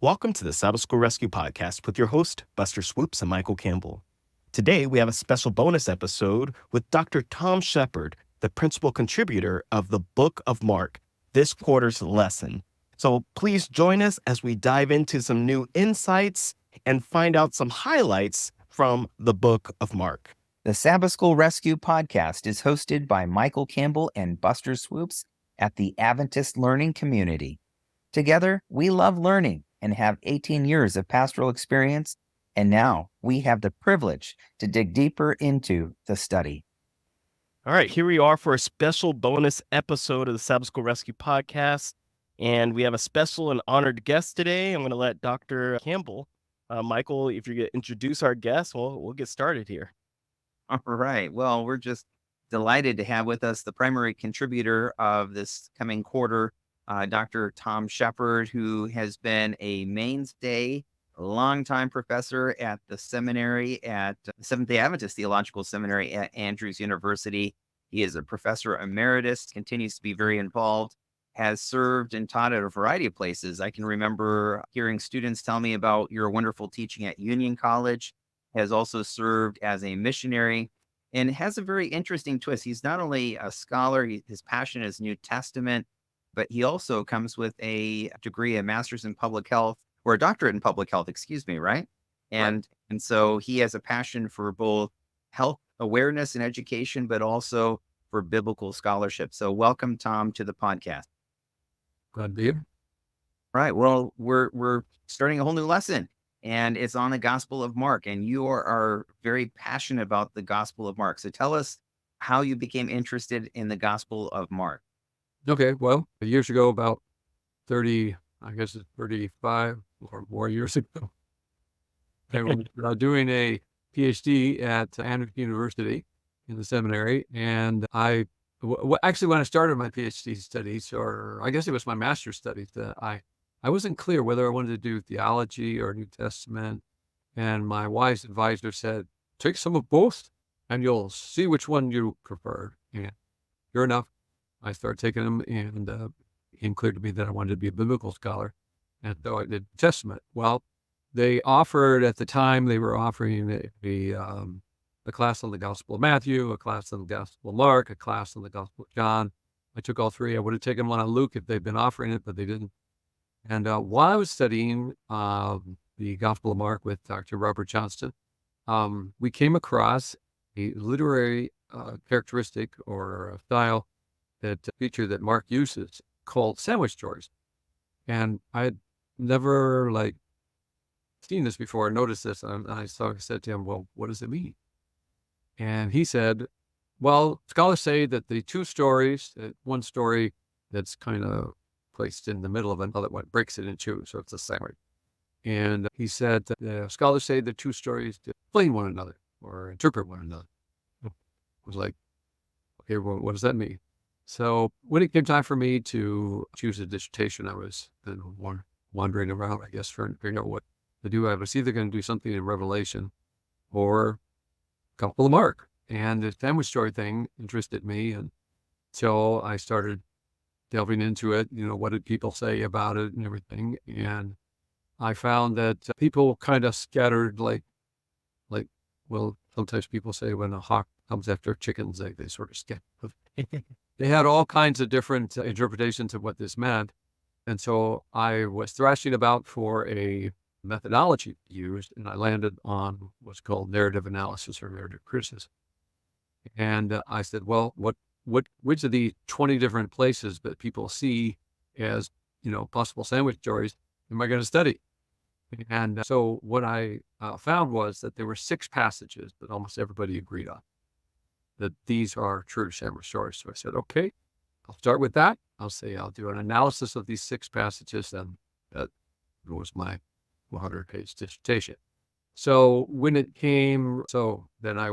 Welcome to the Sabbath School Rescue Podcast with your host, Buster Swoopes and Michael Campbell. Today, we have a special bonus episode with Dr. Tom Shepard, the principal contributor of the Book of Mark, this quarter's lesson. So please join us as we dive into some new insights and find out some highlights from the Book of Mark. The Sabbath School Rescue Podcast is hosted by Michael Campbell and Buster Swoopes at the Adventist Learning Community. Together, we love learning and have 18 years of pastoral experience, and now we have the privilege to dig deeper into the study. All right, here we are for a special bonus episode of the Sabbath School Rescue Podcast, and we have a special and honored guest today. I'm going to let Dr. Campbell, Michael, if you're going to introduce our guest, we'll get started here. All right. Well, we're just delighted to have with us the primary contributor of this coming quarter, Dr. Tom Shepard, who has been a mainstay, longtime professor at the seminary at Seventh-day Adventist Theological Seminary at Andrews University. He is a professor emeritus, continues to be very involved, has served and taught at a variety of places. I can remember hearing students tell me about your wonderful teaching at Union College, has also served as a missionary, and has a very interesting twist. He's not only a scholar, his passion is New Testament, but he also comes with a degree, a master's in public health, or a doctorate in public health, right? And so he has a passion for both health awareness and education, but also for biblical scholarship. So welcome, Tom, to the podcast. Glad to be here. Right. Well, we're starting a whole new lesson, and it's on the Gospel of Mark, and you are very passionate about the Gospel of Mark. So tell us how you became interested in the Gospel of Mark. Okay. Well, years ago, about 30, I guess it's 35 or more years ago, I was doing a PhD at Andrews University in the seminary. And actually, when I started my PhD studies, or I guess it was my master's studies, I wasn't clear whether I wanted to do theology or New Testament. And my wise advisor said, take some of both and you'll see which one you prefer. And sure enough, I started taking them, and it became clear to me that I wanted to be a biblical scholar. And so I did Testament. Well, they offered at the time, they were offering a class on the Gospel of Matthew, a class on the Gospel of Mark, a class on the Gospel of John. I took all three. I would have taken one on Luke if they'd been offering it, but they didn't. And while I was studying the Gospel of Mark with Dr. Robert Johnston, we came across a literary characteristic or a style feature that Mark uses called sandwich stories. And I had never seen this before, noticed this. And I said to him, well, what does it mean? And he said, well, scholars say that the two stories, one story that's kind of placed in the middle of another one breaks it in two, so it's a sandwich. And he said that scholars say the two stories explain one another or interpret one another. I was like, okay, well, what does that mean? So when it came time for me to choose a dissertation, I was wandering around, I guess, figuring out what to do. I was either going to do something in Revelation or Gospel of Mark. And the sandwich story thing interested me. And so I started delving into it, what did people say about it and everything. And I found that people kind of scattered well, sometimes people say when a hawk comes after chickens, they sort of scatter. They had all kinds of different interpretations of what this meant. And so I was thrashing about for a methodology used, and I landed on what's called narrative analysis or narrative criticism. And I said, well, which of the 20 different places that people see as, possible sandwich stories am I going to study? And so what I found was that there were 6 passages that almost everybody agreed on, that these are true sandwich stories. So I said, okay, I'll start with that. I'll do an analysis of these 6 passages, and that was my 100-page dissertation. So when it came, then I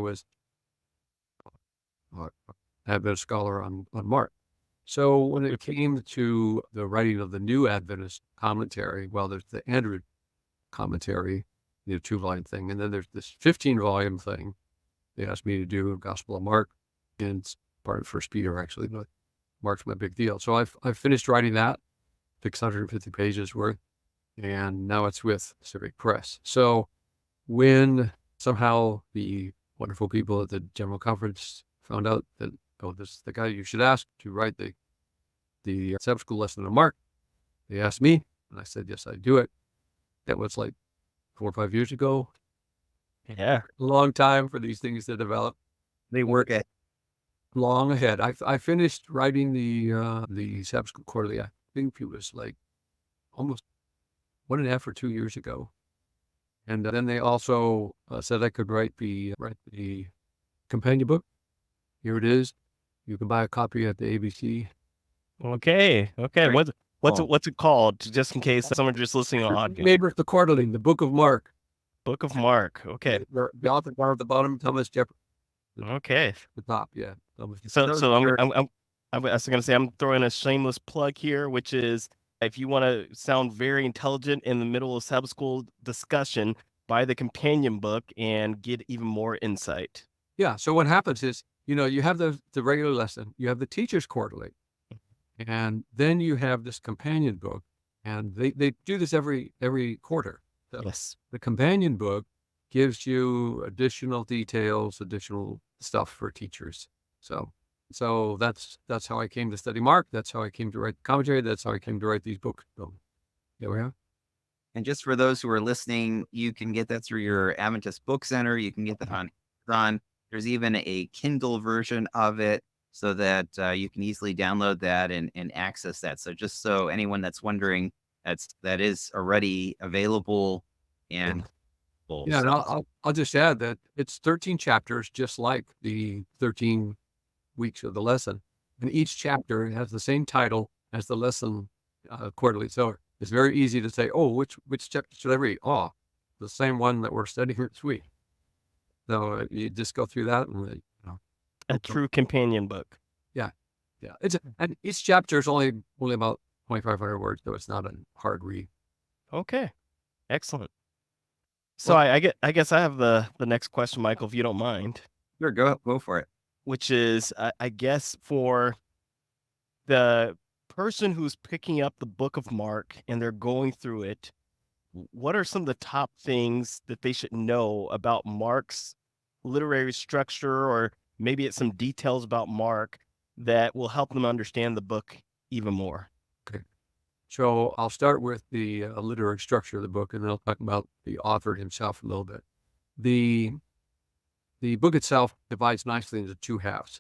had been a scholar on Mark. So when it came to the writing of the New Adventist commentary, well, there's the Andrews commentary, the 2-volume thing, and then there's this 15-volume thing they asked me to do, Gospel of Mark, and it's part of First Peter, actually, but Mark's my big deal. So I finished writing that, 650 pages worth, and now it's with Civic Press. So when somehow the wonderful people at the General Conference found out that, oh, this is the guy you should ask to write the Sabbath School lesson on Mark, they asked me, and I said, yes, I'd do it. That was like 4 or 5 years ago. Yeah. A long time for these things to develop. They work at Long ahead. I finished writing the Sabbath School Quarterly. I think it was like almost 1.5 or 2 years ago. And then they also said I could write the companion book. Here it is. You can buy a copy at the ABC. Okay. Great. What's it called? Just in case someone just listening on audio. Neighbor the Quarterly, the Book of Mark. Book of Mark. Okay. The author bar at the bottom, Thomas Jefferson. Okay. The top, yeah. So Those so are- I was going to say I'm throwing a shameless plug here, which is if you want to sound very intelligent in the middle of Sabbath school discussion, buy the companion book and get even more insight. Yeah. So what happens is, you have the regular lesson, you have the teacher's quarterly, and then you have this companion book, and they do this every quarter. So Yes. the companion book gives you additional details, additional stuff for teachers. So that's how I came to study Mark. That's how I came to write the commentary. That's how I came to write these books. So there we are. And just for those who are listening, you can get that through your Adventist Book Center. You can get that on Amazon. There's even a Kindle version of it so that you can easily download that and access that. So just so anyone that's wondering, that is already available and Yeah, and I'll just add that it's 13 chapters, just like the 13 weeks of the lesson, and each chapter has the same title as the lesson quarterly. So it's very easy to say, oh, which chapter should I read? Oh, the same one that we're studying this week. So you just go through that, and A true companion book. yeah. And each chapter is only about 2,500 words, so it's not a hard read. Okay. Excellent. So I guess I have the next question, Michael, if you don't mind, sure, go for it. which is I guess for the person who's picking up the book of Mark and they're going through it, what are some of the top things that they should know about Mark's literary structure, or maybe it's some details about Mark that will help them understand the book even more? So I'll start with the literary structure of the book, and then I'll talk about the author himself a little bit. The book itself divides nicely into 2 halves,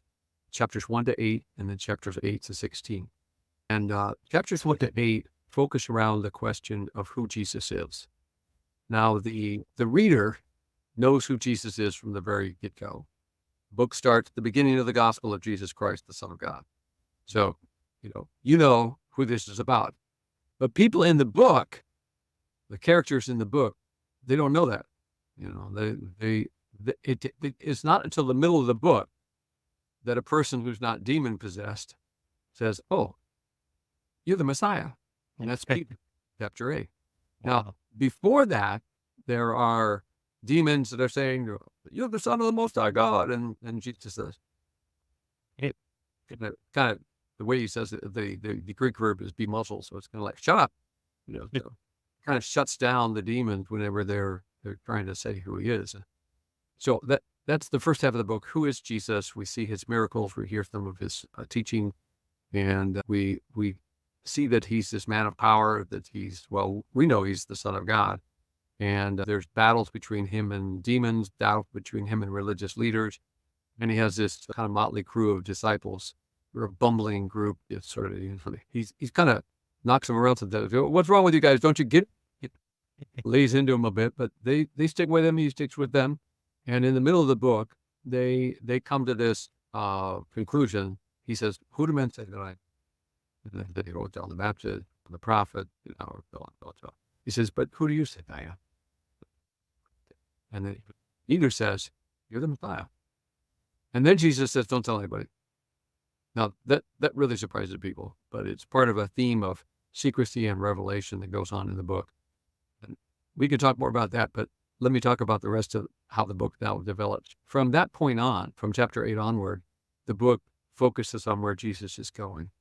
chapters 1 to 8, and then chapters 8 to 16. And chapters 1 to 8 focus around the question of who Jesus is. Now, the reader knows who Jesus is from the very get-go. The book starts at the beginning of the gospel of Jesus Christ, the Son of God. So, you know who this is about. But people in the book, the characters in the book, they don't know that. It's not until the middle of the book that a person who's not demon possessed says, "Oh, you're the Messiah," and that's Peter, chapter 8. Now, before that, there are demons that are saying, "You're the Son of the Most High God," and Jesus says, "Hey," kind of. The way he says it, the Greek verb is be muzzled, so it's kind of like shut up, so kind of shuts down the demons whenever they're trying to say who he is. So that's the first half of the book. Who is Jesus? We see his miracles, we hear some of his teaching, and we see that he's this man of power. That we know he's the Son of God, and there's battles between him and demons, battles between him and religious leaders, and he has this kind of motley crew of disciples. We're a bumbling group. It's sort of, he's kind of knocks them around to death. What's wrong with you guys? Don't you get it? Lays into them a bit, but they stick with him. He sticks with them. And in the middle of the book, they come to this conclusion. He says, "Who do men say that I am?" And then he wrote John the Baptist, the prophet, He says, "But who do you say I am?" And then Peter says, "You're the Messiah." And then Jesus says, "Don't tell anybody." Now, that really surprises people, but it's part of a theme of secrecy and revelation that goes on in the book. And we can talk more about that, but let me talk about the rest of how the book now develops. From that point on, from chapter 8 onward, the book focuses on where Jesus is going.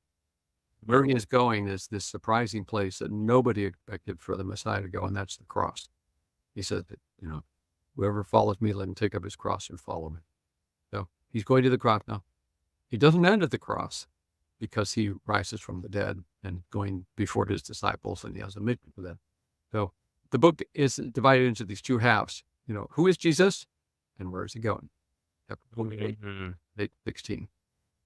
Where he is going is this surprising place that nobody expected for the Messiah to go, and that's the cross. He said that, whoever follows me, let him take up his cross and follow me. So he's going to the cross now. He doesn't end at the cross because he rises from the dead and going before his disciples, and he has a mission for them. So the book is divided into these two halves. Who is Jesus and where is he going? Chapter 28, 16.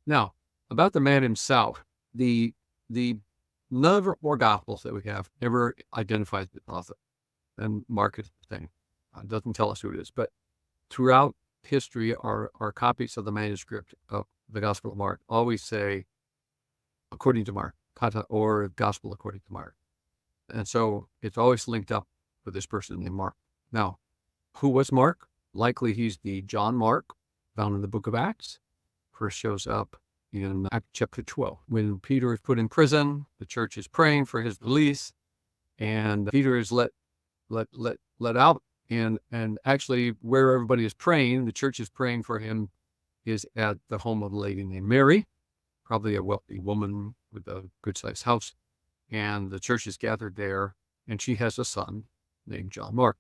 Now, about the man himself, the none of our gospels that we have ever identifies the author. And Mark is the same. Doesn't tell us who it is. But throughout history, our copies of the manuscript of the Gospel of Mark always say, according to Mark, or Gospel according to Mark. And so it's always linked up with this person named Mark. Now, who was Mark? Likely he's the John Mark found in the book of Acts. First shows up in Acts chapter 12. When Peter is put in prison, the church is praying for his release, and Peter is let out. And actually, where everybody is praying, the church is praying for him, is at the home of a lady named Mary, probably a wealthy woman with a good-sized house. And the church is gathered there, and she has a son named John Mark,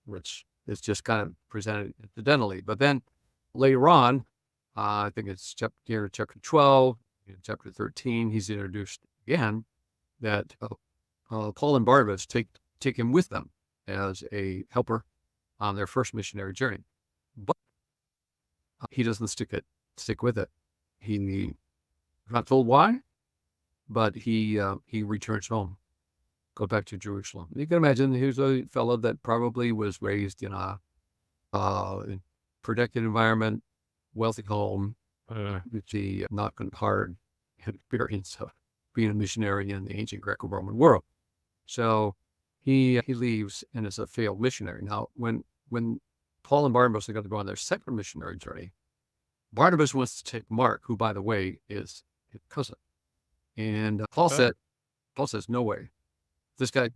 which is just kind of presented incidentally. But then later on, I think it's chapter 12, in chapter 13, he's introduced again that Paul and Barnabas take him with them as a helper on their first missionary journey. But he doesn't stick with it. He's not told why, but he returns home, goes back to Jerusalem. You can imagine he was a fellow that probably was raised in a protected environment, wealthy home, with the not hard experience of being a missionary in the ancient Greco-Roman world. So he leaves and is a failed missionary. Now, when Paul and Barnabas are going to go on their second missionary journey, Barnabas wants to take Mark, who, by the way, is his cousin. And Paul says, no way. This guy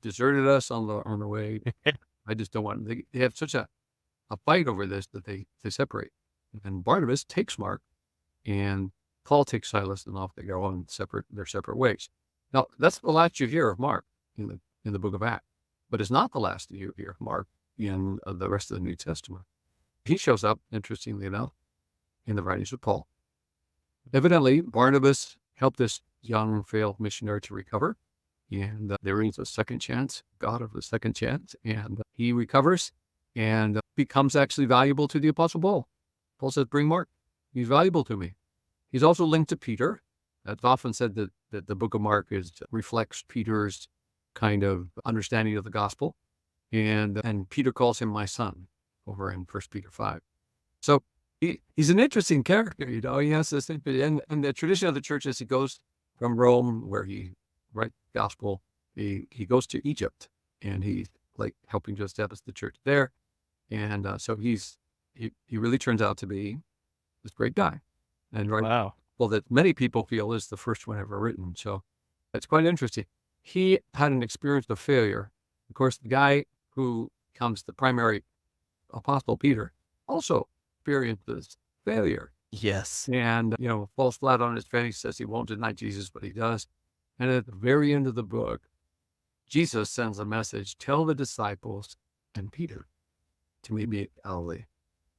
deserted us on the way. I just don't want him. They have such a fight over this that they separate. And Barnabas takes Mark, and Paul takes Silas, and off they go on their separate ways. Now, that's the last you hear of Mark in the book of Acts, but it's not the last you hear of Mark in the rest of the New Testament. He shows up, interestingly enough, in the writings of Paul. Evidently, Barnabas helped this young, failed missionary to recover, and there is a second chance, God of the second chance, and he recovers and becomes actually valuable to the Apostle Paul. Paul says, bring Mark. He's valuable to me. He's also linked to Peter. It's often said that the book of Mark reflects Peter's kind of understanding of the gospel. And Peter calls him my son over in 1 Peter 5. So he's an interesting character, He has this, and the tradition of the church is he goes from Rome, where he writes the gospel. He goes to Egypt, and he's like helping to establish the church there. And so he really turns out to be this great guy. And Wow. Well, that many people feel is the first one ever written. So that's quite interesting. He had an experience of failure. Of course, the guy who becomes the primary apostle, Peter, also experiences failure. Yes. And, falls flat on his face, says he won't deny Jesus, but he does. And at the very end of the book, Jesus sends a message, tell the disciples and Peter to meet me at Galilee.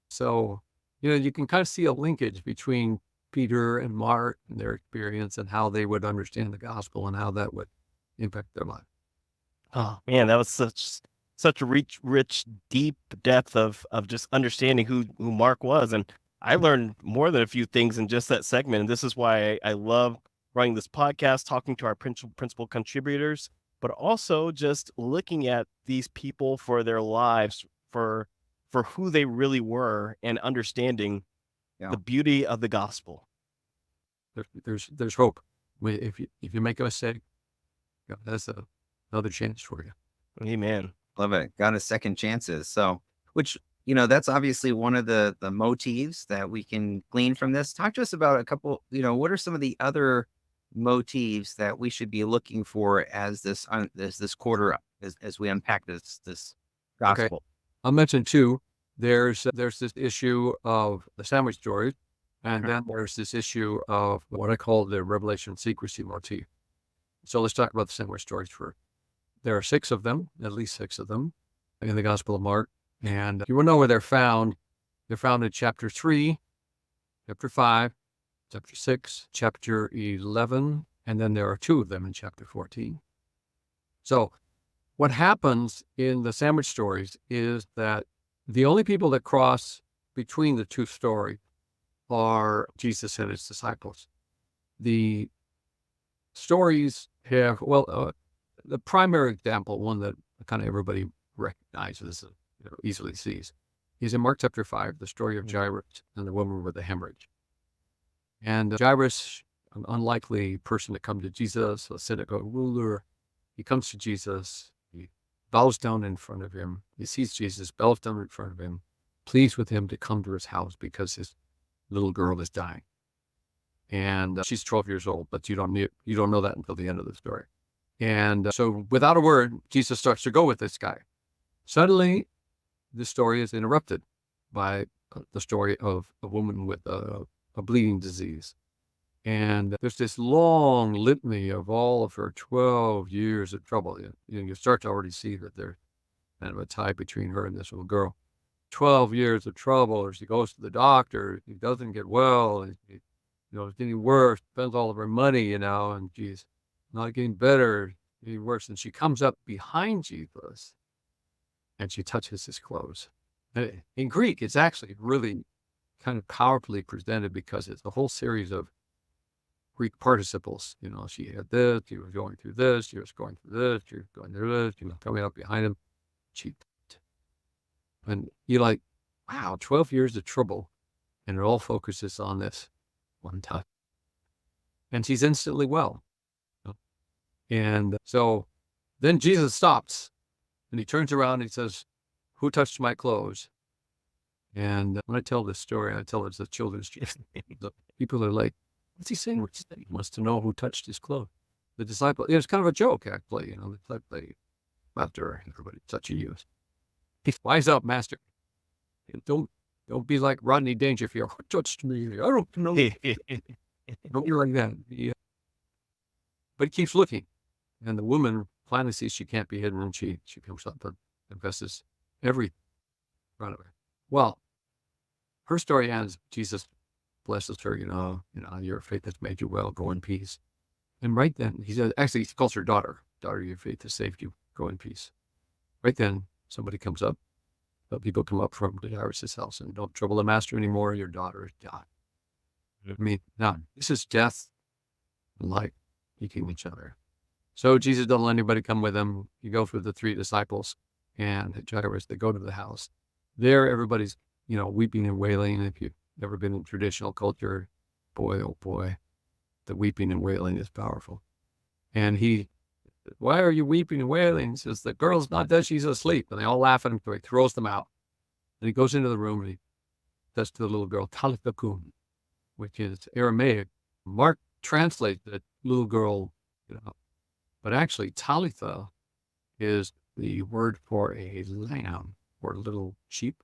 So, you can kind of see a linkage between Peter and Mark and their experience and how they would understand the gospel and how that would impact their life. Oh man, that was such a rich, deep depth of just understanding who Mark was. And I learned more than a few things in just that segment. And this is why I love running this podcast, talking to our principal contributors, but also just looking at these people for their lives, for who they really were, and understanding the beauty of the gospel. There's hope. If you make a mistake, that's another chance for you. Amen. Love it. Got a second chances. So, which, that's obviously one of the motifs that we can glean from this. Talk to us about a couple, what are some of the other motifs that we should be looking for as this quarter, as we unpack this gospel? Okay. I'll mention two. There's this issue of the sandwich stories, And then there's this issue of what I call the revelation secrecy motif. So let's talk about the similar stories first. There are 6 of them, at least 6 of them, in the Gospel of Mark. And you will know where they're found. They're found in chapter 3, chapter 5, chapter 6, chapter 11, and then there are 2 of them in chapter 14. So what happens in the sandwich stories is that the only people that cross between the 2 stories are Jesus and his disciples. The stories have, the primary example, one that kind of everybody recognizes, easily sees, is in Mark chapter 5, the story of Jairus and the woman with the hemorrhage. And Jairus, an unlikely person to come to Jesus, a synagogue ruler, he comes to Jesus, he bows down in front of him, he sees Jesus, bows down in front of him, pleads with him to come to his house because his little girl is dying. And she's 12 years old, but you don't know that until the end of the story. And so without a word, Jesus starts to go with this guy. Suddenly, the story is interrupted by the story of a woman with a bleeding disease. And there's this long litany of all of her 12 years of trouble. You start to already see that there's kind of a tie between her and this little girl. 12 years of trouble. She goes to the doctor. He doesn't get well. And it's getting worse. Spends all of her money, and she's not getting better, getting worse. And she comes up behind Jesus and she touches his clothes. In Greek, it's actually really kind of powerfully presented because it's a whole series of Greek participles. She had this, she was going through this, she was going through this, she was going through this, she was coming up behind him. And you're like, wow, 12 years of trouble. And it all focuses on this one touch. And she's instantly well. And so then Jesus stops and he turns around and he says, "Who touched my clothes?" And when I tell this story, I tell it as a children's story. The people are like, what's he saying? He wants to know who touched his clothes. The disciple, it's kind of a joke, actually. They after everybody touching you. Wise up, master. Don't be like Rodney Dangerfield. Who touched me? I don't know. Don't be like that. But he keeps looking. And the woman finally sees she can't be hidden, and she comes up and confesses everything in front of her. Well, her story ends. Jesus blesses her, your faith has made you well, go in peace. And right then, he says, actually, he calls her daughter. Daughter, your faith has saved you, go in peace. Right then, somebody comes up. People come up from Jairus' house and don't trouble the master anymore. Your daughter is died. I mean, now, this is death and life meeting each other. So Jesus doesn't let anybody come with him. You go through the 3 disciples and Jairus, they go to the house. There, everybody's, weeping and wailing. If you've ever been in traditional culture, boy, oh boy, the weeping and wailing is powerful. And he, "Why are you weeping and wailing?" He says, "The girl's not dead, she's asleep." And they all laugh at him, so he throws them out. And he goes into the room and he says to the little girl, "Talitha kum," which is Aramaic. Mark translates the little girl, but actually Talitha is the word for a lamb or a little sheep.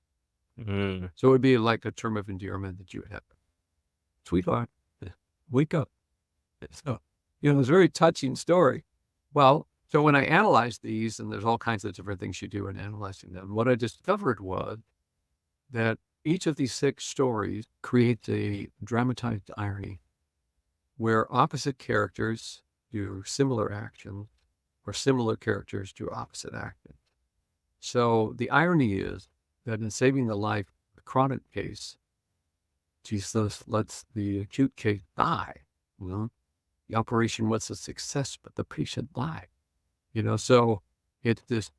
Mm. So it would be like a term of endearment that you would have. "Sweetheart, wake up." So, it's a very touching story. Well, so when I analyzed these, and there's all kinds of different things you do in analyzing them, what I discovered was that each of these 6 stories creates a dramatized irony where opposite characters do similar actions or similar characters do opposite actions. So the irony is that in saving the life of the chronic case, Jesus lets the acute case die. The operation was a success, but the patient died. So it's this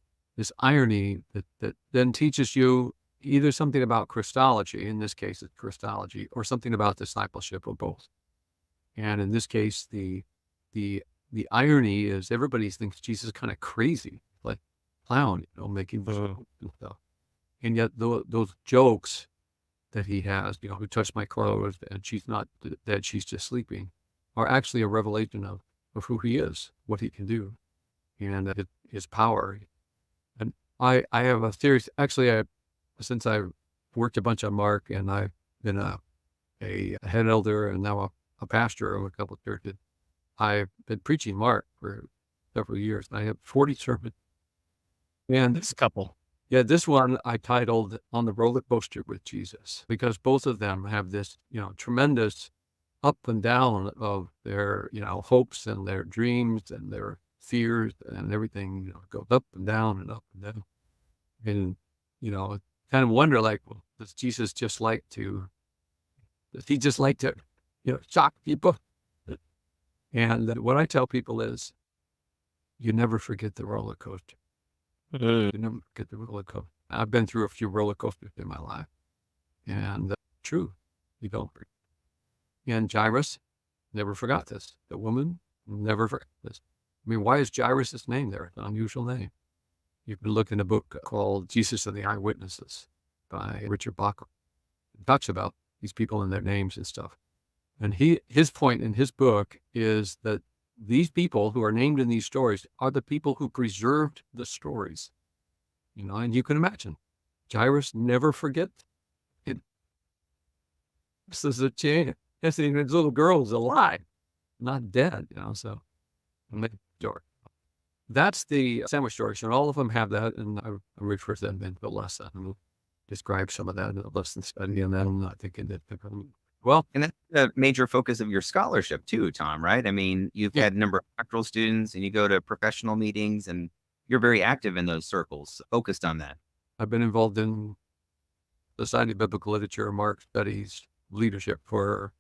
irony that then teaches you either something about Christology, in this case it's Christology, or something about discipleship, or both. And in this case, the irony is everybody thinks Jesus is kind of crazy, like clown, making jokes and stuff. And yet those jokes that he has, "Who touched my clothes?" and she's not dead, she's just sleeping, are actually a revelation of who he is, what he can do, and his power. And I have a theory. Actually, since I've worked a bunch on Mark and I've been a a head elder and now a pastor of a couple of churches. I've been preaching Mark for several years. I have 40 sermons. And This couple. yeah, this one I titled On the Roller Coaster with Jesus, because both of them have this, tremendous up and down of their, hopes and their dreams and their fears and everything, goes up and down and up and down. And, kind of wonder, like, well, does he just like to, shock people? And what I tell people is, you never forget the roller coaster. You never forget the roller coaster. I've been through a few roller coasters in my life. And true, you don't forget. And Jairus never forgot this. The woman never forgot this. I mean, why is Jairus' name there? It's an unusual name. You can look in a book called Jesus and the Eyewitnesses by Richard Bachman. It talks about these people and their names and stuff. And his point in his book is that these people who are named in these stories are the people who preserved the stories. And you can imagine, Jairus never forget it. This is a change. His little girl's alive, not dead, so amazing story. That's the sandwich story. So all of them have that, and I refer to them in the lesson and describe some of that in the lesson study, and then I'm not thinking that. Well, And that's a major focus of your scholarship too, Tom, right? I mean, you've Yeah. had a number of doctoral students and you go to professional meetings and you're very active in those circles, focused on that. I've been involved in Society of Biblical Literature, Mark Studies, leadership for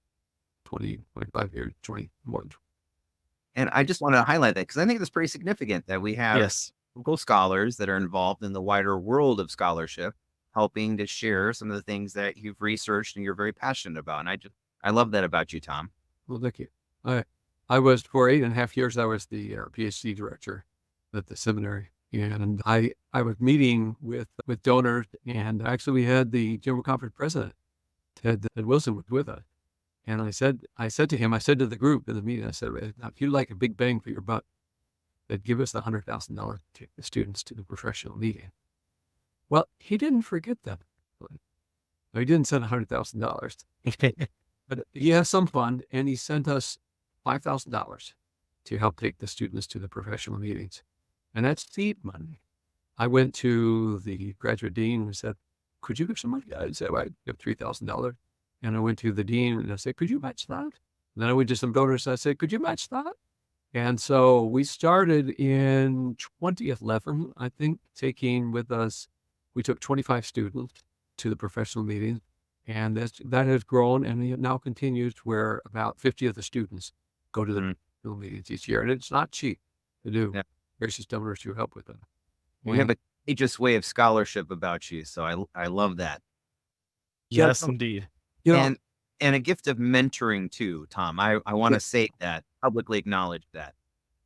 20, 25 years, 20 more. And I just want to highlight that because I think that's pretty significant that we have Yes. local scholars that are involved in the wider world of scholarship, helping to share some of the things that you've researched and you're very passionate about. And I love that about you, Tom. Well, thank you. I was, for 8.5 years, I was the PhD director at the seminary. And I was meeting with donors, and actually we had the General Conference president, Ted Wilson, was with us. And I said to the group in the meeting, I said, now, if you'd like a big bang for your buck, then give us the $100,000 to take the students to the professional meeting. Well, he didn't forget that. No, he didn't send $100,000, but he has some fund, and he sent us $5,000 to help take the students to the professional meetings. And that's seed money. I went to the graduate dean and said, could you give some money? I said, I give $3,000. And I went to the dean and I said, could you match that? And then I went to some donors and I said, could you match that? And so we started in 2011, I think, taking with us, we took 25 students to the professional meetings, and that has grown, and it now continues where about 50 of the students go to the professional meetings each year. And it's not cheap to do. Yeah. Gracious donors who help with it. You have a contagious way of scholarship about you. So I love that. Yes, indeed. And a gift of mentoring too, Tom. I want to say that, publicly acknowledge that.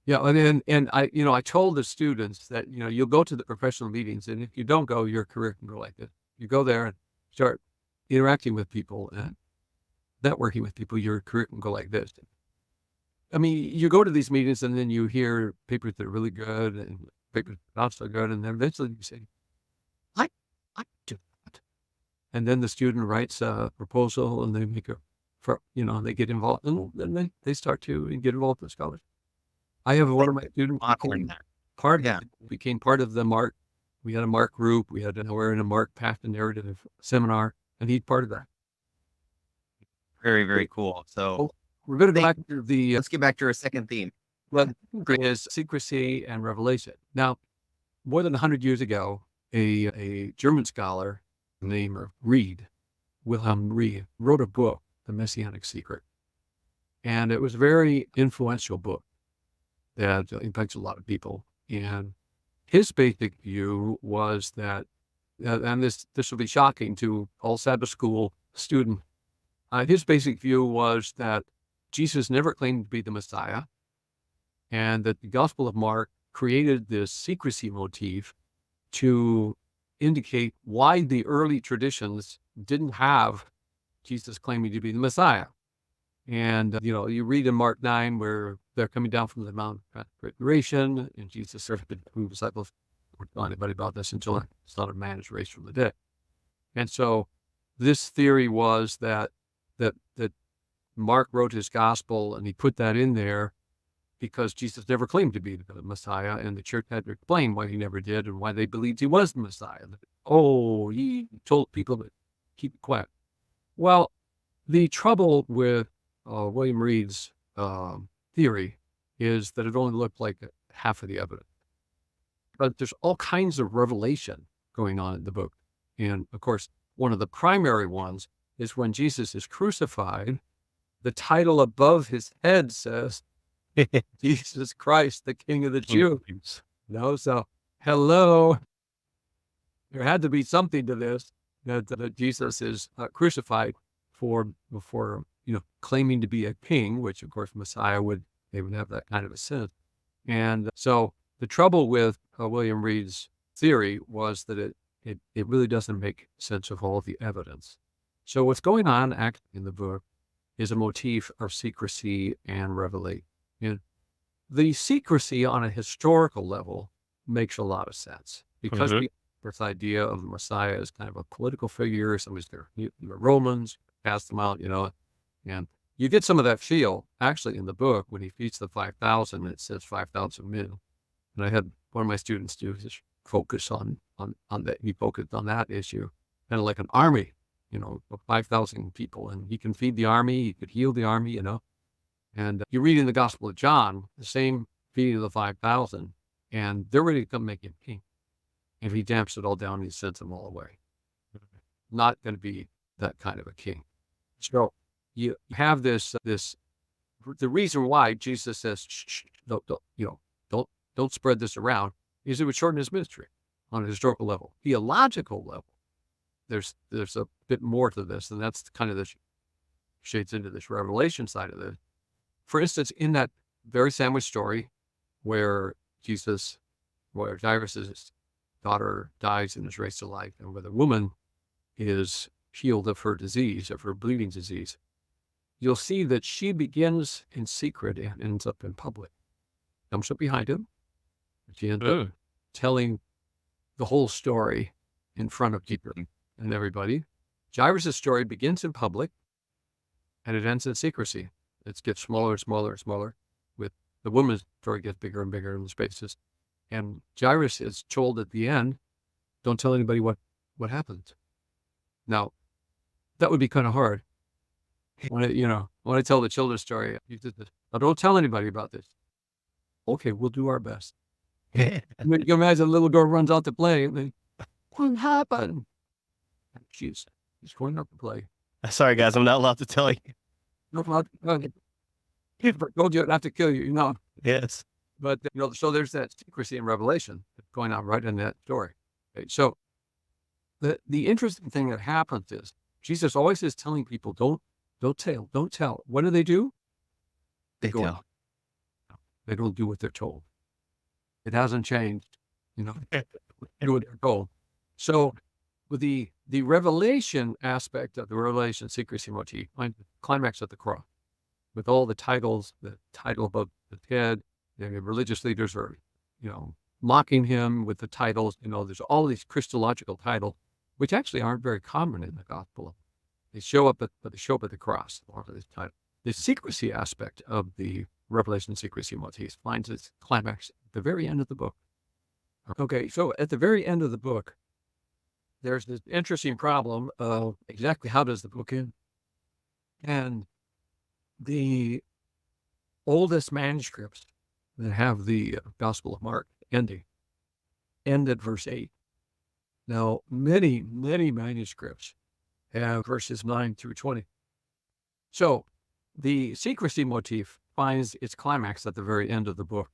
Yeah, and I told the students that you'll go to the professional meetings, and if you don't go, your career can go like this. You go there and start interacting with people and networking with people, your career can go like this. I mean, you go to these meetings and then you hear papers that are really good and papers not so good, and then eventually you say, I do that. And then the student writes a proposal and they they get involved, and then they start to get involved in scholarship. I have one of my students became part of the Mark. We had a Mark group. We're in a Mark Path and Narrative seminar, and he's part of that. Very, very cool. So we're going to go back to let's get back to our second theme. Well, is secrecy and revelation. Now, more than 100 years ago, a German scholar named Wilhelm Reed, wrote a book, The Messianic Secret. And it was a very influential book that impacts a lot of people. And his basic view was that, and this will be shocking to all Sabbath school students, his basic view was that Jesus never claimed to be the Messiah, and that the Gospel of Mark created this secrecy motif to indicate why the early traditions didn't have Jesus claiming to be the Messiah. And, you read in Mark 9 where they're coming down from the Mount of Transfiguration, and Jesus said to the disciples, "Don't tell anybody about this until the Son of Man is raised from the dead." And so this theory was that that Mark wrote his gospel and he put that in there because Jesus never claimed to be the Messiah, and the church had to explain why he never did and why they believed he was the Messiah. Oh, he told people to keep it quiet. Well, the trouble with William Reed's theory is that it only looked like half of the evidence. But there's all kinds of revelation going on in the book. And of course, one of the primary ones is when Jesus is crucified, the title above his head says, Jesus Christ, the King of the Jews. So hello, there had to be something to this, that Jesus is crucified for claiming to be a king, which of course Messiah they would have that kind of a sense. And so the trouble with William Reed's theory was that it really doesn't make sense of all the evidence. So what's going on actually in the book is a motif of secrecy and revelation. The secrecy on a historical level makes a lot of sense because this idea of the Messiah as kind of a political figure, somebody's there, the Romans cast them out, and you get some of that feel actually in the book when he feeds the 5,000. It says 5,000 men, and I had one of my students do this focus on that. He focused on that issue, kind of like an army, of 5,000 people, and he can feed the army, he could heal the army, And you read in the Gospel of John, the same feeding of the 5,000, and they're ready to come make him king. And he damps it all down and he sends them all away. Not going to be that kind of a king. So you have this, the reason why Jesus says, shh, don't spread this around, is it would shorten his ministry on a historical level. Theological level, there's a bit more to this, and that's kind of this shades into this revelation side of this. For instance, in that very sandwich story where Jairus' daughter dies and is raised to life, and where the woman is healed of her disease, of her bleeding disease, you'll see that she begins in secret and ends up in public. Comes up behind him. She ends up telling the whole story in front of people and everybody. Jairus' story begins in public and it ends in secrecy. It gets smaller and smaller and smaller. With the woman's story gets bigger and bigger in the spaces. And Jairus is told at the end, don't tell anybody what happened. Now, that would be kind of hard. When I tell the children's story, you did this. Now, don't tell anybody about this. Okay, we'll do our best. And then you imagine a little girl runs out to play, and then, what happened? She's going out to play. Sorry, guys, I'm not allowed to tell you. No, I told you I'd have to kill you, Yes. But, so there's that secrecy and revelation going on right in that story. Okay, so the interesting thing that happens is Jesus always is telling people, don't tell. What do? They tell. They don't do what they're told. It hasn't changed, do what they're told. So with the revelation aspect of the revelation secrecy motif, find the climax of the cross with all the titles, the title above the head, the religious leaders are, mocking him with the titles, there's all these Christological titles, which actually aren't very common in the gospel. They show up at the cross, all of this title. The secrecy aspect of the revelation secrecy motif finds its climax at the very end of the book. Okay, so at the very end of the book, there's this interesting problem of exactly how does the book end? And the oldest manuscripts that have the Gospel of Mark ending end at verse 8. Now, many, many manuscripts have verses 9 through 20. So the secrecy motif finds its climax at the very end of the book.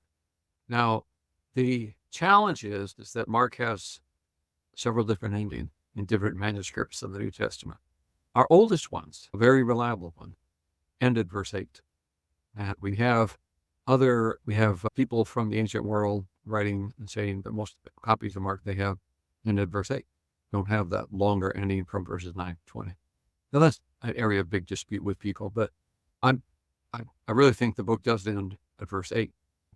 Now, the challenge is that Mark has several different endings in different manuscripts of the New Testament. Our oldest ones, a very reliable one, ended verse 8. And we have people from the ancient world writing and saying that most of the copies of Mark they have ended verse 8. Don't have that longer ending from verses 9 to 20. Now that's an area of big dispute with people, but I really think the book does end at verse 8.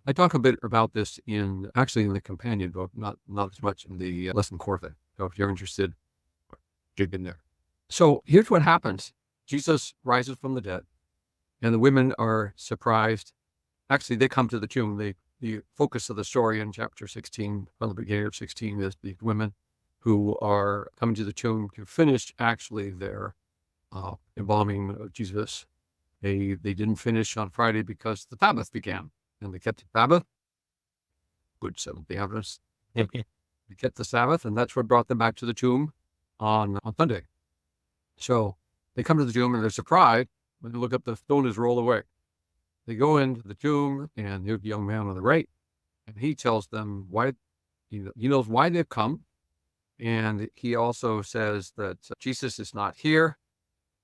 I talk a bit about this in the companion book, not as much in the lesson core thing. So if you're interested, dig in there. So here's what happens. Jesus rises from the dead, and the women are surprised. Actually, they come to the tomb. The focus of the story in chapter 16, from the beginning of 16, is the women who are coming to the tomb to finish actually their embalming of Jesus. They didn't finish on Friday because the Sabbath began, and they kept the Sabbath. Good Seventh-day Adventists. They kept the Sabbath, and that's what brought them back to the tomb on Sunday. So they come to the tomb, and they're surprised when they look up, the stone is rolled away. They go into the tomb, and there's the young man on the right, and he tells them why, he knows why they've come. And he also says that Jesus is not here.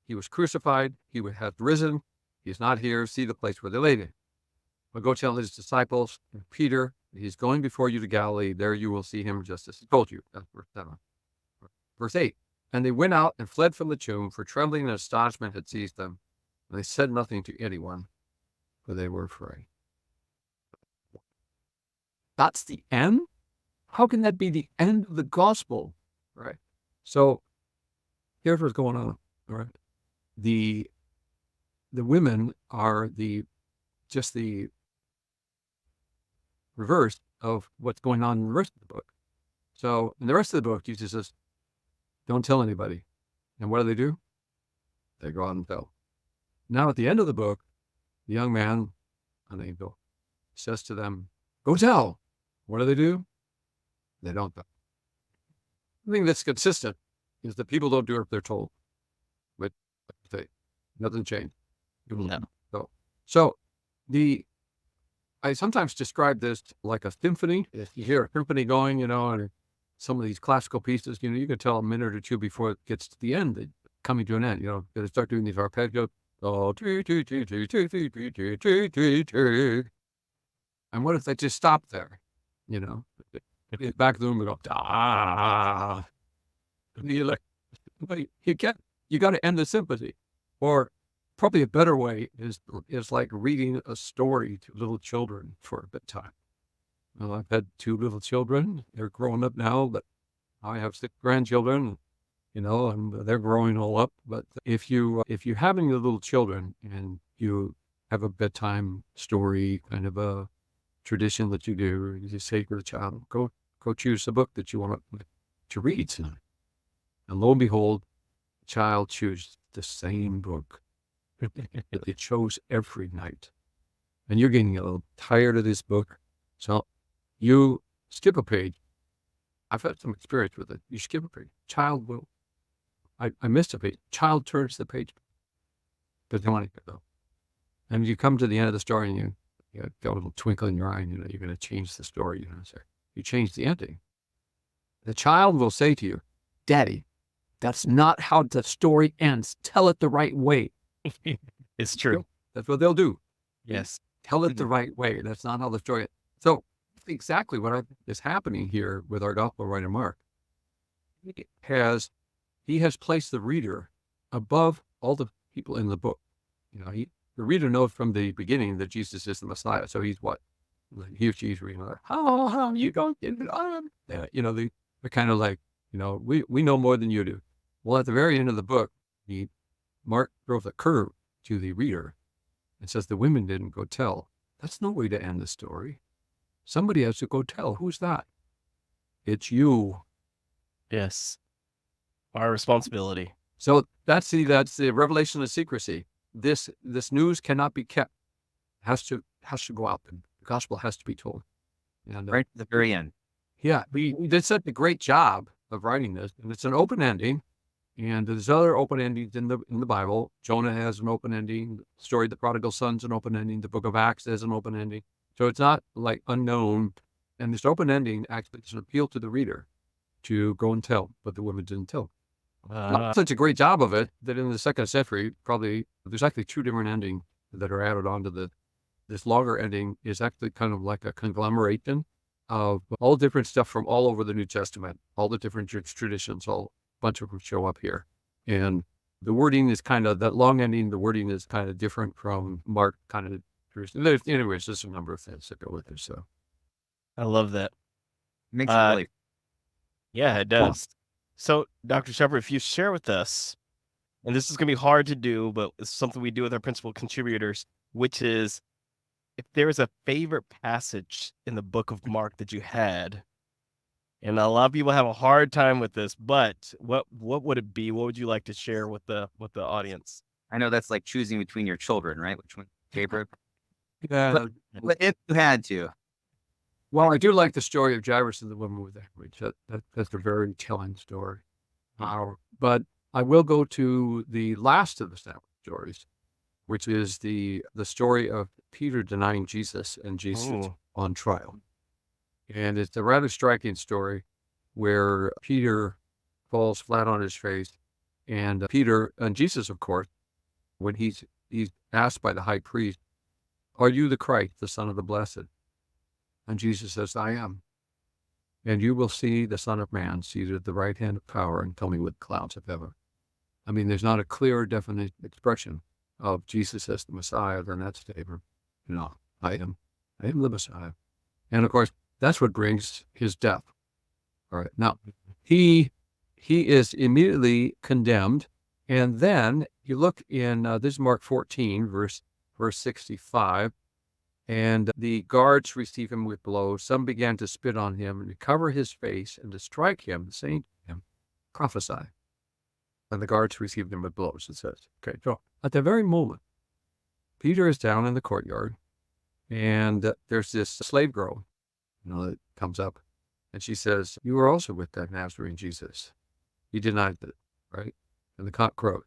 He was crucified. He has risen. He's not here. See the place where they laid him. But go tell his disciples, Peter, he's going before you to Galilee. There you will see him just as he told you. That's verse 7. Verse 8. And they went out and fled from the tomb, for trembling and astonishment had seized them. And they said nothing to anyone, for they were afraid. That's the end? How can that be the end of the gospel? Right? So here's what's going on. All right. The women are just the reverse of what's going on in the rest of the book. So in the rest of the book, Jesus says, don't tell anybody. And what do? They go out and tell. Now at the end of the book, the young man, an angel, says to them, go tell. What do? They don't tell. The thing that's consistent is that people don't do what they're told. But nothing changed. No. So I sometimes describe this like a symphony. If you hear a symphony going, and some of these classical pieces, you can tell a minute or two before it gets to the end, that coming to an end. They start doing these arpeggios. And what if they just stop there? Back of the room, we go, ah. You got to end the symphony. Or probably a better way is like reading a story to little children for a bedtime. Well, I've had 2 little children. They're growing up now, but I have 6 grandchildren, and they're growing all up. But if you have any little children and you have a bedtime story, kind of a tradition that you do, you say to the child, go choose a book that you want to read tonight. And lo and behold, the child chooses the same book that they chose every night. And you're getting a little tired of this book. So you skip a page. I've had some experience with it. You skip a page. Child will. I missed a page. Child turns the page. But they want to go. And you come to the end of the story and you got a little twinkle in your eye, and you're going to change the story. So you change the ending. The child will say to you, Daddy, that's not how the story ends. Tell it the right way. It's true. That's what they'll do. Yes. Tell it the right way. That's not how the story ends. So exactly what is happening here with our gospel writer Mark. He has placed the reader above all the people in the book. The reader knows from the beginning that Jesus is the Messiah. So he's what? He or she's reading, like, how you don't get it on? They're kind of like, we know more than you do. Well, at the very end of the book, Mark throws a curve to the reader and says the women didn't go tell. That's no way to end the story. Somebody has to go tell. Who's that? It's you. Yes. Our responsibility. So that's the revelation of secrecy. This news cannot be kept. It has to go out. The gospel has to be told. And Right at the very end. Yeah, we did such a great job of writing this, and it's an open ending. And there's other open endings in the Bible. Jonah has an open ending. The story of the prodigal son's an open ending. The book of Acts has an open ending. So it's not like unknown. And this open ending actually is an appeal to the reader to go and tell, but the women didn't tell. Not such a great job of it that in the 2nd century, probably there's actually 2 different endings that are added onto this longer ending is actually kind of like a conglomeration of all different stuff from all over the New Testament, all the different church traditions, all a bunch of them show up here. And the wording is kind of, that long ending, the wording is kind of different from Mark kind of. Anyways, there's a number of things that go with it. So I love that. Makes it really. Yeah, it does. So, Dr. Shepherd, if you share with us and this is going to be hard to do, but it's something we do with our principal contributors, which is if there's a favorite passage in the book of Mark that you had, and a lot of people have a hard time with this, but what would it be? What would you like to share with the audience? I know that's like choosing between your children, right? Which one's your favorite? Yeah. But if you had to, Well, I do like the story of Jairus and the woman with the hemorrhage. That's a very telling story. But I will go to the last of the seven stories, which is the story of Peter denying Jesus and Jesus Oh, on trial. And it's a rather striking story where Peter falls flat on his face. And Peter, and Jesus, of course, when he's asked by the high priest, "Are you the Christ, the Son of the Blessed?" And Jesus says, "I am. And you will see the Son of Man seated at the right hand of power and coming with clouds of heaven." I mean, there's not a clear, definite expression of Jesus as the Messiah, then that statement. No, I am the Messiah. And of course, that's what brings his death. All right. Now, he is immediately condemned. And then you look in, this is Mark 14, verse 65. And the guards received him with blows. Some began to spit on him and to cover his face and to strike him, saying to him, "Prophesy." And the guards received him with blows, it says. Okay, so at the very moment, Peter is down in the courtyard, and there's this slave girl, that comes up, and she says, "You were also with that Nazarene Jesus." He denied it, right? And the cock crowed.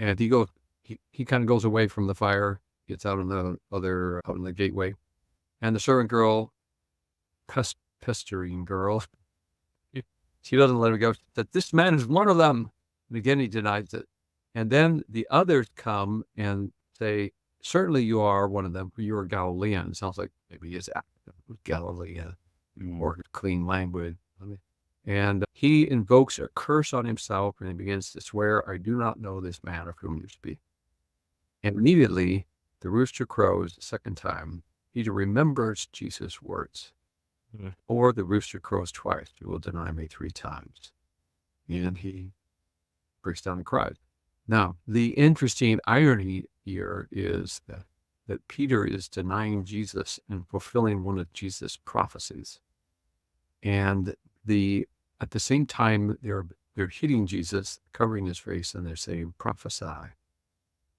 And he kind of goes away from the fire, gets out in the gateway. And the servant girl, pestering girl, she doesn't let him go, that this man is one of them. And again, he denies it. And then the others come and say, "Certainly you are one of them, for you are Galilean." It sounds like maybe his accent was Galilean, or clean language. And he invokes a curse on himself and he begins to swear, "I do not know this man of whom you speak." And immediately the rooster crows the second time. Peter remembers Jesus' words. Or the rooster crows twice, "You will deny me 3 times." And he breaks down and cries. Now, the interesting irony here is that Peter is denying Jesus and fulfilling one of Jesus' prophecies. And at the same time, they're hitting Jesus, covering his face, and they're saying, "Prophesy."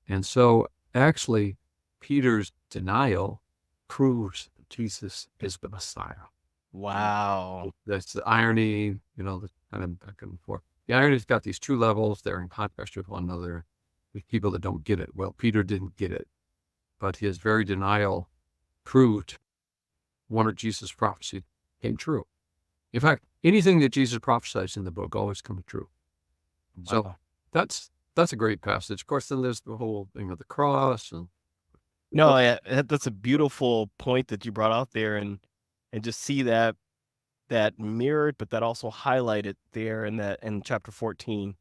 And so actually, Peter's denial proves that Jesus is the Messiah. wow. That's the irony, the kind of back and forth. The irony's got these 2 levels. They're in contrast with one another. With people that don't get it. Well, Peter didn't get it, but his very denial proved one of Jesus' prophecies came true. In fact, anything that Jesus prophesies in the book always comes true. So Wow. that's a great passage. Of course, then there's the whole thing of the cross and No, that's a beautiful point that you brought out there, and just see that mirrored, but that also highlighted there in chapter 14.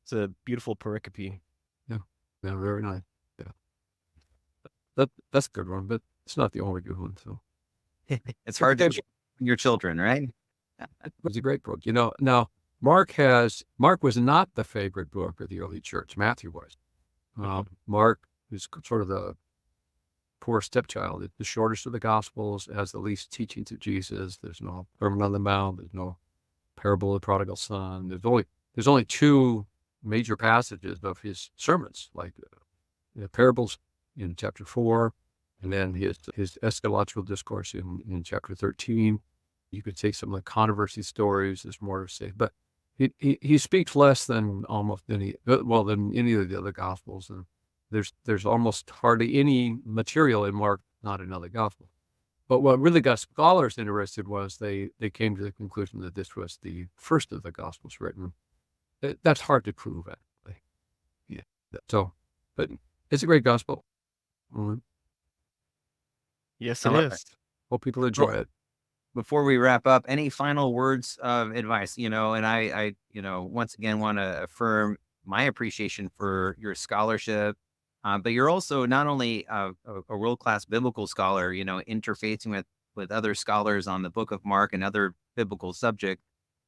It's a beautiful pericope. yeah, very nice. Yeah, that's a good one, but it's not the only good one. So it's hard to your children, right? it was a great book. Now Mark was not the favorite book of the early church. Matthew was. Mark is sort of the poor stepchild. It's the shortest of the Gospels, has the least teachings of Jesus. There's no Sermon on the Mount. There's no parable of the prodigal son. There's only 2 major passages of his sermons, like the parables in chapter 4, and then his eschatological discourse in chapter 13. You could take some of the controversy stories. There's more to say, but he speaks less than almost than any of the other Gospels, and there's almost hardly any material in Mark, not another Gospel. But what really got scholars interested was they came to the conclusion that this was the first of the Gospels written. That's hard to prove, actually. Yeah. So, but it's a great Gospel. Yes, I it love it. is. Hope people enjoy it. Before we wrap up, any final words of advice? And I once again want to affirm my appreciation for your scholarship, but you're also not only a world-class biblical scholar, interfacing with other scholars on the book of Mark and other biblical subjects,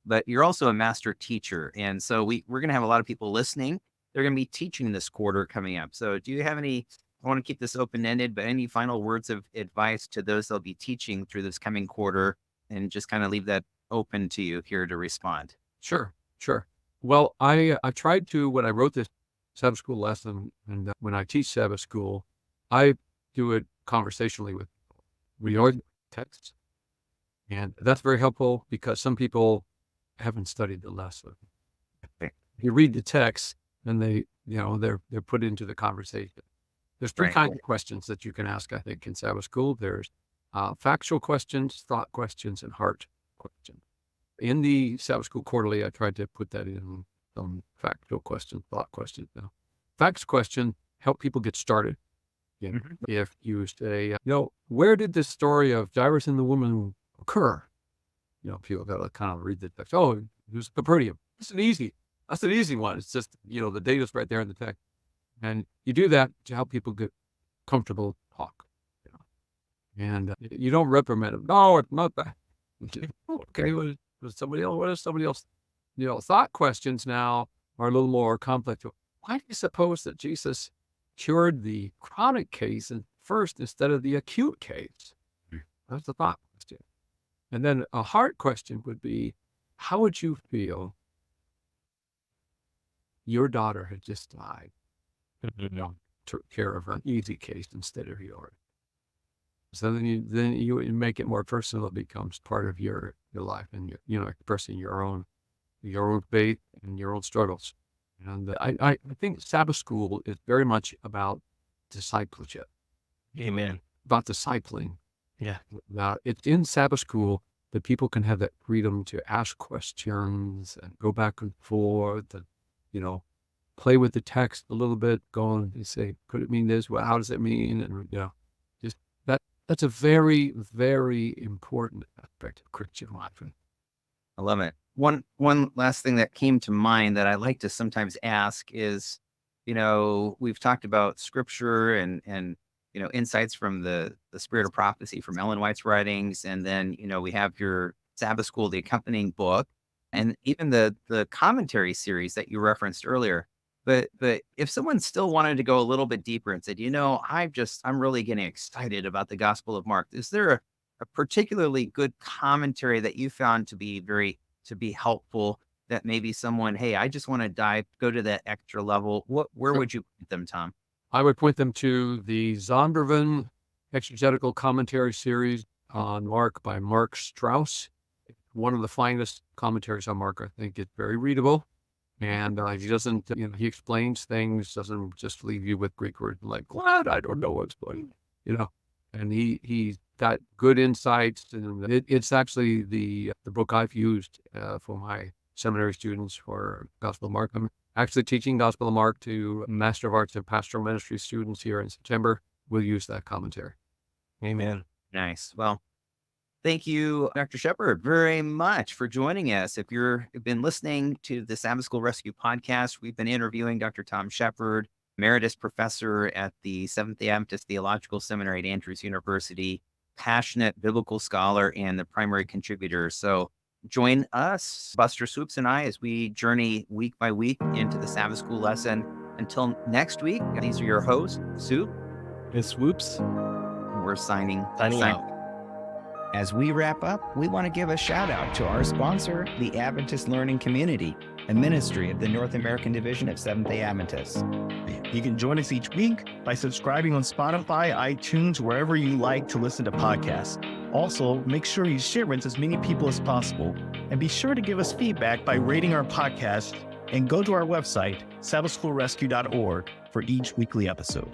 but you're also a master teacher. And so we're going to have a lot of people listening they're going to be teaching this quarter coming up. So do you have any, I want to keep this open-ended, but any final words of advice to those that'll be teaching through this coming quarter, and just kind of leave that open to you here to respond? Sure, sure. Well, I tried to, when I wrote this Sabbath school lesson, and when I teach Sabbath school, I do it conversationally with people. We always texts, and that's very helpful because some people haven't studied the lesson. You read the text, and they're put into the conversation. There's three Right. kinds of questions that you can ask, I think, in Sabbath school. There's factual questions, thought questions, and heart questions. In the Sabbath school quarterly, I tried to put that in some factual questions, thought questions. Now, facts question help people get started. If you say, where did this story of Jairus and the woman occur? People got to kind of read the text. Oh, it was Capernaum. That's an easy one. It's just, the data's right there in the text. And you do that to help people get comfortable talk. And you don't reprimand them. No, it's not that. Okay, what is somebody else? What is somebody else? Thought questions now are a little more complex. Why do you suppose that Jesus cured the chronic case first instead of the acute case? That's the thought question. And then a heart question would be, how would you feel your daughter had just died? Took care of an easy case instead of yours. So then you make it more personal. It becomes part of your life, and expressing your own faith and your own struggles. And I think Sabbath school is very much about discipleship. Amen. About discipling. Yeah. Now, it's in Sabbath school that people can have that freedom to ask questions and go back and forth and, play with the text a little bit, go and say, could it mean this? Well, how does it mean? And, just that's a very, very important aspect of Christian life. I love it. One last thing that came to mind that I like to sometimes ask is, we've talked about scripture and insights from the Spirit of Prophecy from Ellen White's writings, and then we have your Sabbath school, the accompanying book, and even the commentary series that you referenced earlier. But if someone still wanted to go a little bit deeper and said, I'm really getting excited about the Gospel of Mark, is there a particularly good commentary that you found to be helpful, that maybe someone, hey, I just want to go to that extra level? Where would you put them, Tom? I would point them to the Zondervan exegetical commentary series on Mark by Mark Strauss. One of the finest commentaries on Mark. I think it's very readable. And he doesn't, he explains things, doesn't just leave you with Greek words like, what? I don't know what's going on, and he's got good insights. And it's actually the book I've used for my seminary students for Gospel of Mark. I'm actually teaching Gospel of Mark to Master of Arts and Pastoral Ministry students here in September. We'll use that commentary. Amen. Nice. Well, thank you, Dr. Shepherd, very much for joining us. If you've been listening to the Sabbath School Rescue podcast, we've been interviewing Dr. Tom Shepherd, Emeritus Professor at the Seventh-day Adventist Theological Seminary at Andrews University, passionate biblical scholar, and the primary contributor. So join us, Buster Swoopes and I, as we journey week by week into the Sabbath School lesson. Until next week, these are your hosts, Soup and Swoopes. We're signing out. As we wrap up, we want to give a shout out to our sponsor, the Adventist Learning Community, a ministry of the North American Division of Seventh-day Adventists. You can join us each week by subscribing on Spotify, iTunes, wherever you like to listen to podcasts. Also, make sure you share it to as many people as possible. And be sure to give us feedback by rating our podcast, and go to our website, sabbathschoolrescue.org, for each weekly episode.